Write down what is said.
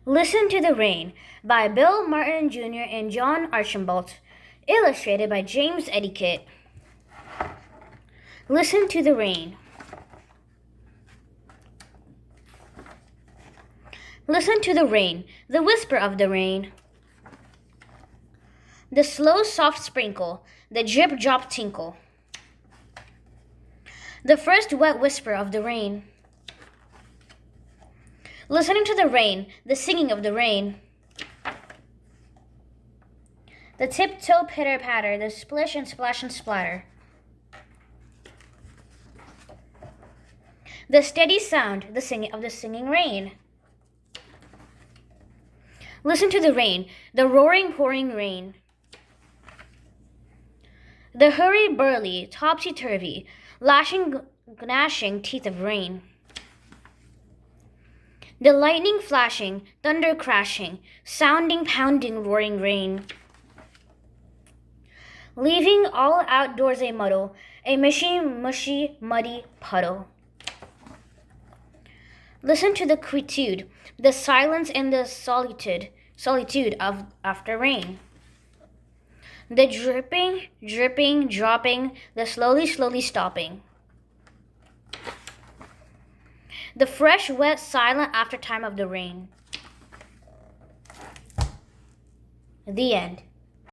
Listen to the Rain by Bill Martin Jr. and John Archambault. Illustrated by James Etiquette. Listen to the rain. Listen to the rain, the whisper of the rain. The slow, soft sprinkle, the drip-drop tinkle. The first wet whisper of the rain. Listening to the rain, the singing of the rain. The tiptoe pitter-patter, the splish and splash and splatter. The steady sound, the singing of the singing rain. Listen to the rain, the roaring, pouring rain. The hurry-burly, topsy-turvy, lashing, gnashing teeth of rain. The lightning flashing, thunder crashing, sounding, pounding, roaring rain. Leaving all outdoors a muddle, a mushy, muddy puddle. Listen to the quietude, the silence and the solitude of after rain. The dripping, dripping, dropping, the slowly stopping. The fresh, wet, silent aftertime of the rain. The end.